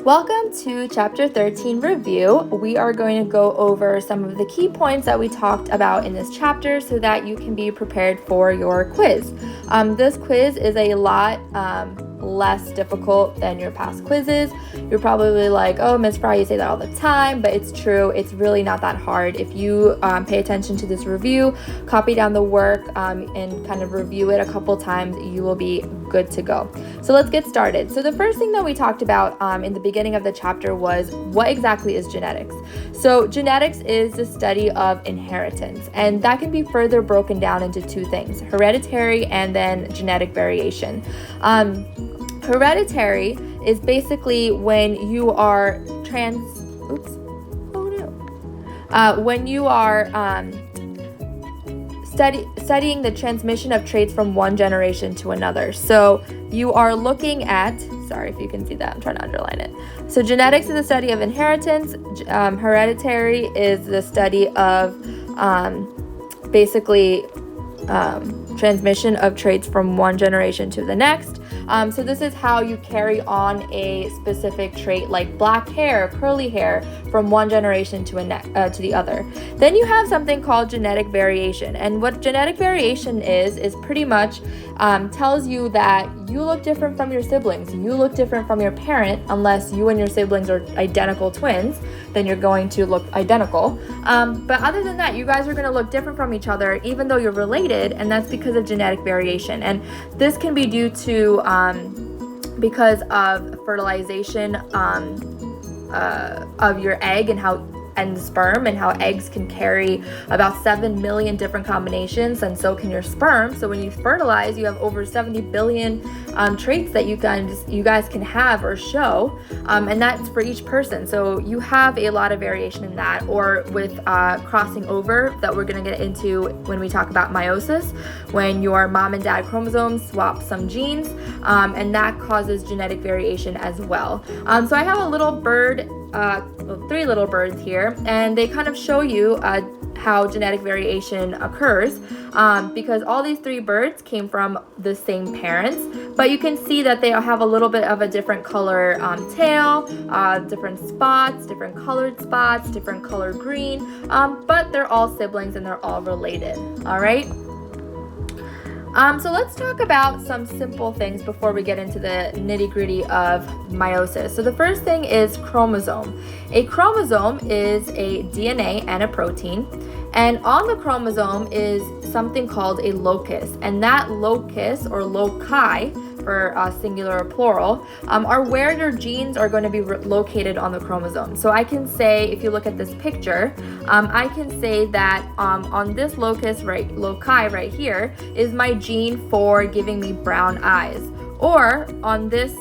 Welcome to Chapter 13 review. We are going to go over some of the key points that we talked about in this chapter so that you can be prepared for your quiz. This quiz is a lot less difficult than your past quizzes. You're probably like, oh, Ms. Fry, you say that all the time, but it's true. It's really not that hard. If you pay attention to this review, copy down the work, and kind of review it a couple times, you will be good to go. So let's get started. So the first thing that we talked about in the beginning of the chapter was what exactly is genetics. So genetics is the study of inheritance, and that can be further broken down into two things: hereditary and then genetic variation. Hereditary is basically when you are when you are studying the transmission of traits from one generation to another. So you are looking at, sorry if you can see that, I'm trying to underline it. So genetics is the study of inheritance. Hereditary is the study of transmission of traits from one generation to the next. So this is how you carry on a specific trait like black hair, curly hair from one generation to the other. Then you have something called genetic variation. And what genetic variation is pretty much tells you that you look different from your siblings. You look different from your parent, unless you and your siblings are identical twins, then you're going to look identical. But other than that, you guys are going to look different from each other, even though you're related, and that's because of genetic variation. And this can be due to because of fertilization of your egg and the sperm, and how eggs can carry about 7 million different combinations, and so can your sperm. So when you fertilize, you have over 70 billion traits that you guys can have or show, and that's for each person. So you have a lot of variation in that, or with crossing over that we're going to get into when we talk about meiosis, when your mom and dad chromosomes swap some genes, and that causes genetic variation as well. So I have a little bird, three little birds here, and they kind of show you how genetic variation occurs, because all these three birds came from the same parents, but you can see that they have a little bit of a different color tail, different spots, different colored spots, different color green, but they're all siblings and they're all related. All right. So let's talk about some simple things before we get into the nitty-gritty of meiosis. So the first thing is chromosome. A chromosome is a DNA and a protein, and on the chromosome is something called a locus, and that locus, or loci for singular or plural, are where your genes are going to be located on the chromosome. So I can say, if you look at this picture, I can say that on this loci right here is my gene for giving me brown eyes. Or on this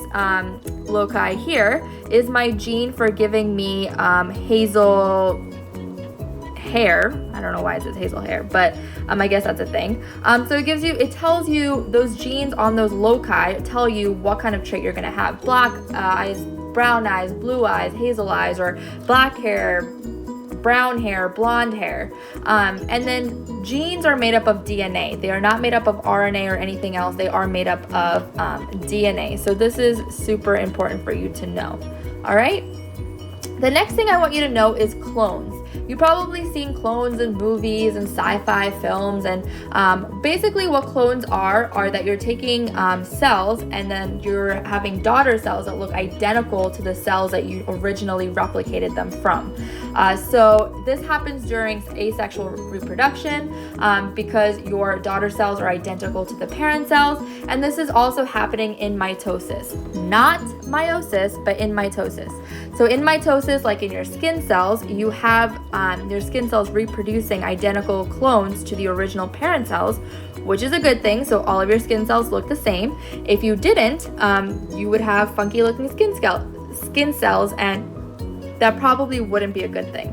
loci here is my gene for giving me hazel hair. I don't know why it says hazel hair, but I guess that's a thing. So it tells you those genes on those loci tell you what kind of trait you're going to have: black eyes, brown eyes, blue eyes, hazel eyes, or black hair, brown hair, blonde hair. And then genes are made up of DNA. They are not made up of RNA or anything else. They are made up of DNA. So this is super important for you to know. All right. The next thing I want you to know is clones. You've probably seen clones in movies and sci-fi films, and basically what clones are that you're taking cells and then you're having daughter cells that look identical to the cells that you originally replicated them from. So this happens during asexual reproduction because your daughter cells are identical to the parent cells, and this is also happening in mitosis. Not meiosis, but in mitosis. So in mitosis, like in your skin cells, you have your skin cells reproducing identical clones to the original parent cells, which is a good thing. So all of your skin cells look the same. If you didn't, you would have funky looking skin cells, and that probably wouldn't be a good thing.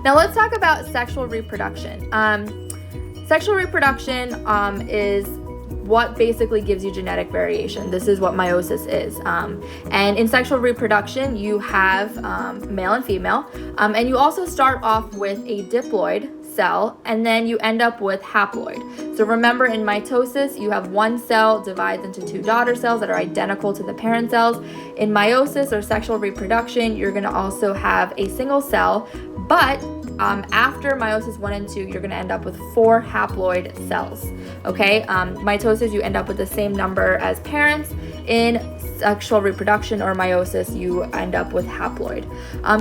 Now let's talk about sexual reproduction. Sexual reproduction is what basically gives you genetic variation. This is what meiosis is. And in sexual reproduction, you have male and female, and you also start off with a diploid cell, and then you end up with haploid. So remember, in mitosis, you have one cell divides into two daughter cells that are identical to the parent cells. In meiosis or sexual reproduction, you're going to also have a single cell, but after meiosis 1 and 2, you're going to end up with 4 haploid cells. Okay, mitosis, you end up with the same number as parents. In sexual reproduction or meiosis, you end up with haploid.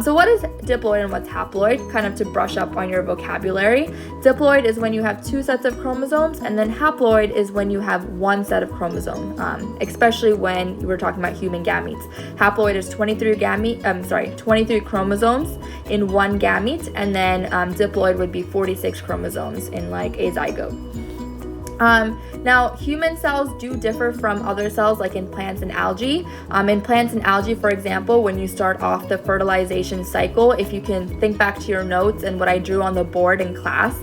So what is diploid and what's haploid? Kind of to brush up on your vocabulary. Diploid is when you have 2 sets of chromosomes, and then haploid is when you have 1 set of chromosome, especially when we're talking about human gametes. Haploid is 23 chromosomes in one gamete, and then diploid would be 46 chromosomes in like a zygote. Now, human cells do differ from other cells, like in plants and algae. In plants and algae, for example, when you start off the fertilization cycle, if you can think back to your notes and what I drew on the board in class,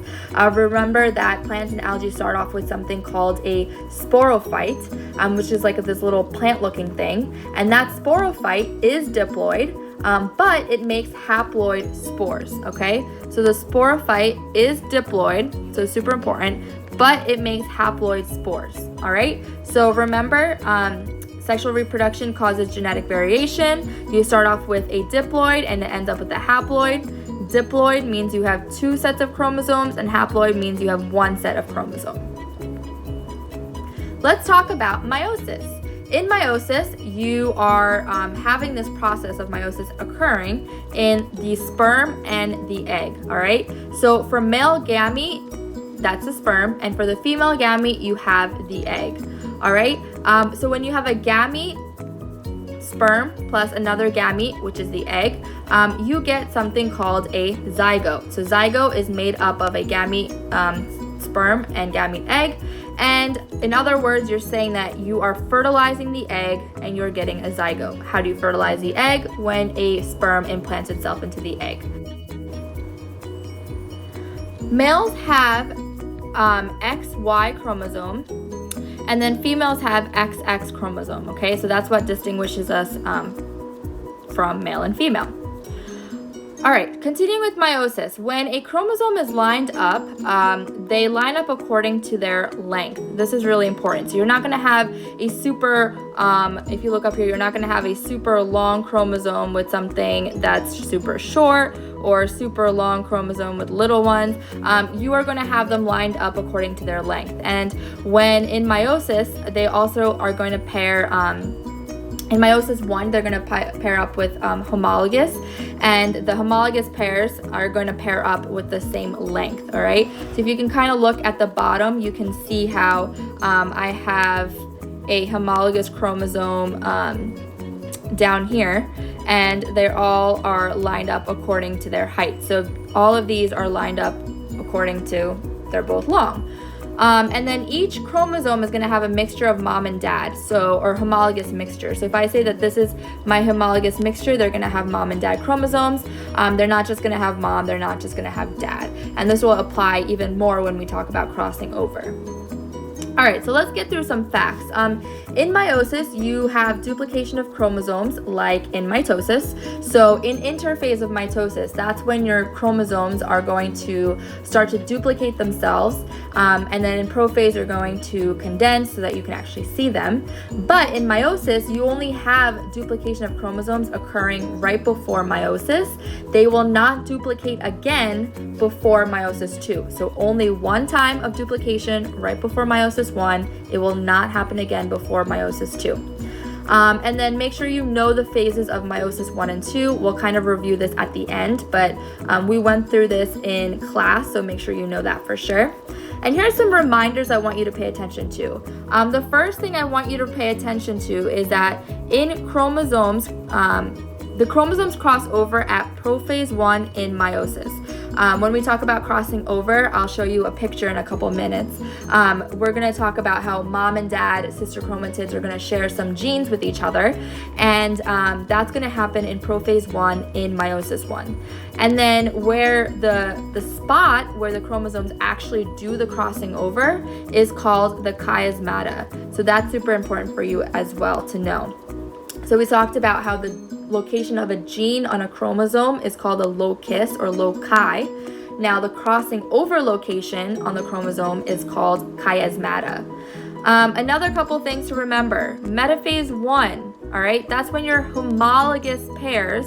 remember that plants and algae start off with something called a sporophyte, which is like this little plant-looking thing. And that sporophyte is diploid, but it makes haploid spores, okay? So the sporophyte is diploid, so super important, but it makes haploid spores, all right? So remember, sexual reproduction causes genetic variation. You start off with a diploid and it ends up with a haploid. Diploid means you have 2 sets of chromosomes, and haploid means you have 1 set of chromosomes. Let's talk about meiosis. In meiosis, you are having this process of meiosis occurring in the sperm and the egg, all right? So for male gamete, that's the sperm, and for the female gamete, you have the egg, all right? So when you have a gamete, sperm, plus another gamete, which is the egg, you get something called a zygote. So zygote is made up of a gamete, sperm, and gamete egg, and in other words, you're saying that you are fertilizing the egg and you're getting a zygote. How do you fertilize the egg? When a sperm implants itself into the egg. Males have XY chromosome, and then females have XX chromosome, okay? So that's what distinguishes us from male and female. All right, continuing with meiosis. When a chromosome is lined up, they line up according to their length. This is really important. So you're not gonna have a super, if you look up here, you're not gonna have a super long chromosome with something that's super short, or super long chromosome with little ones. You are going to have them lined up according to their length. And when in meiosis, they also are going to pair, in meiosis 1, they're going to pair up with homologous, and the homologous pairs are going to pair up with the same length, all right? So if you can kind of look at the bottom, you can see how I have a homologous chromosome down here, and they all are lined up according to their height. So all of these are lined up according to, they're both long. And then each chromosome is going to have a mixture of mom and dad, or homologous mixture. So if I say that this is my homologous mixture, they're going to have mom and dad chromosomes. They're not just going to have mom, they're not just going to have dad. And this will apply even more when we talk about crossing over. All right, so let's get through some facts. In meiosis, you have duplication of chromosomes like in mitosis. So in interphase of mitosis, that's when your chromosomes are going to start to duplicate themselves. And then in prophase, they're going to condense so that you can actually see them. But in meiosis, you only have duplication of chromosomes occurring right before meiosis. They will not duplicate again before meiosis 2. So only one time of duplication right before meiosis 1. It will not happen again before meiosis 2. And then make sure you know the phases of meiosis 1 and 2. We'll kind of review this at the end, but we went through this in class, so make sure you know that for sure. And here's some reminders I want you to pay attention to. The first thing I want you to pay attention to is that in chromosomes, the chromosomes cross over at prophase 1 in meiosis. When we talk about crossing over, I'll show you a picture in a couple minutes. We're going to talk about how mom and dad, sister chromatids, are going to share some genes with each other, and that's going to happen in prophase 1 in meiosis 1. And then where the spot where the chromosomes actually do the crossing over is called the chiasmata. So that's super important for you as well to know. So we talked about how the location of a gene on a chromosome is called a locus or loci. Now the crossing over location on the chromosome is called chiasmata. Another couple things to remember. Metaphase 1, all right, that's when your homologous pairs,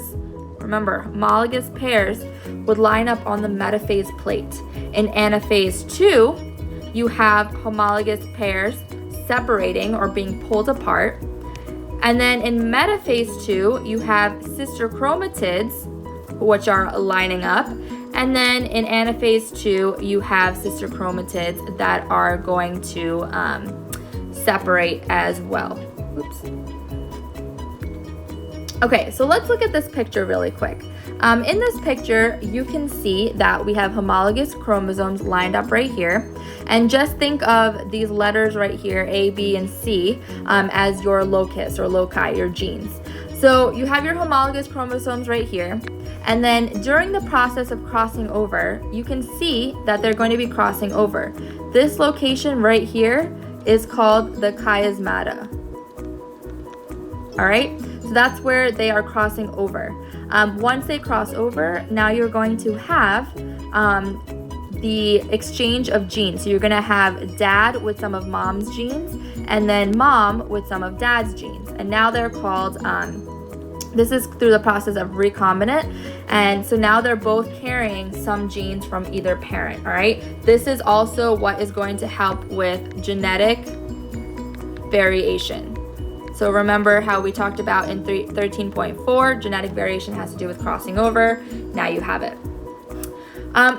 remember, homologous pairs would line up on the metaphase plate. In anaphase 2, you have homologous pairs separating or being pulled apart. And then in metaphase 2, you have sister chromatids, which are lining up. And then in anaphase 2, you have sister chromatids that are going to separate as well. Oops. Okay, so let's look at this picture really quick. In this picture, you can see that we have homologous chromosomes lined up right here. And just think of these letters right here, A, B, and C, as your locus or loci, your genes. So you have your homologous chromosomes right here. And then during the process of crossing over, you can see that they're going to be crossing over. This location right here is called the chiasmata. All right? So that's where they are crossing over. Once they cross over, now you're going to have the exchange of genes. So you're going to have dad with some of mom's genes, and then mom with some of dad's genes. And now they're called, this is through the process of recombinant. And so now they're both carrying some genes from either parent, all right? This is also what is going to help with genetic variation. So remember how we talked about in 13.4, genetic variation has to do with crossing over. Now you have it.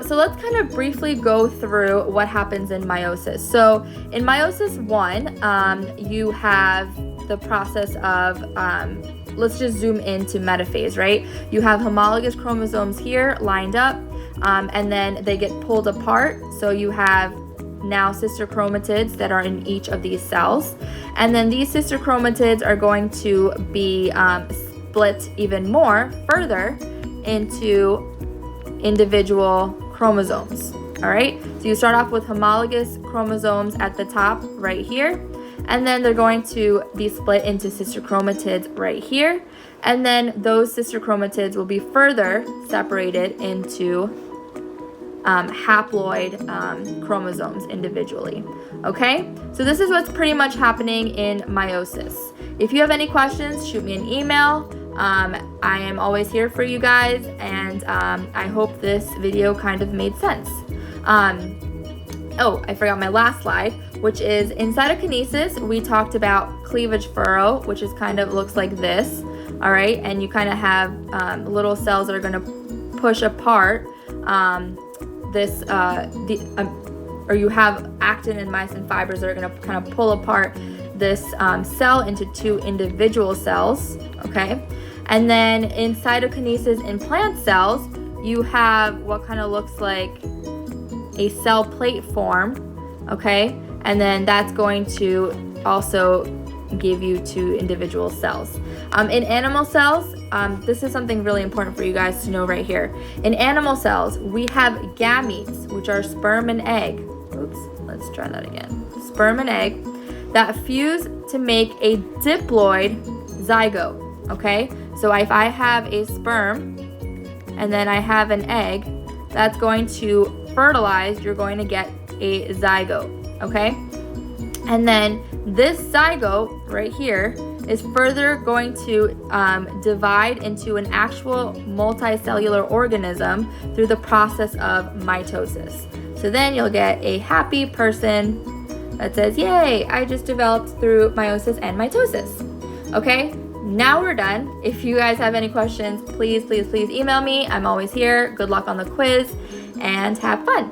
So let's kind of briefly go through what happens in meiosis. So in meiosis 1, you have the process of, let's just zoom into metaphase, right? You have homologous chromosomes here lined up, and then they get pulled apart. So you have now sister chromatids that are in each of these cells. And then these sister chromatids are going to be split even more further into individual chromosomes. All right, so you start off with homologous chromosomes at the top right here, and then they're going to be split into sister chromatids right here, and then those sister chromatids will be further separated into haploid chromosomes individually. Okay, so this is what's pretty much happening in meiosis. If you have any questions, shoot me an email. I am always here for you guys, and I hope this video kind of made sense. Oh, I forgot my last slide, which is in cytokinesis, we talked about cleavage furrow, which is kind of looks like this, all right? And you kind of have little cells that are going to push apart or you have actin and myosin fibers that are going to kind of pull apart this cell into two individual cells, okay? And then in cytokinesis in plant cells, you have what kind of looks like a cell plate form, okay? And then that's going to also give you two individual cells. In animal cells, this is something really important for you guys to know right here. In animal cells, we have gametes, which are sperm and egg. Oops, let's try that again. Sperm and egg that fuse to make a diploid zygote, okay? So if I have a sperm and then I have an egg, that's going to fertilize, you're going to get a zygote, okay? And then this zygote right here is further going to divide into an actual multicellular organism through the process of mitosis. So then you'll get a happy person that says, yay, I just developed through meiosis and mitosis. Okay, now we're done. If you guys have any questions, please email me. I'm always here. Good luck on the quiz and have fun.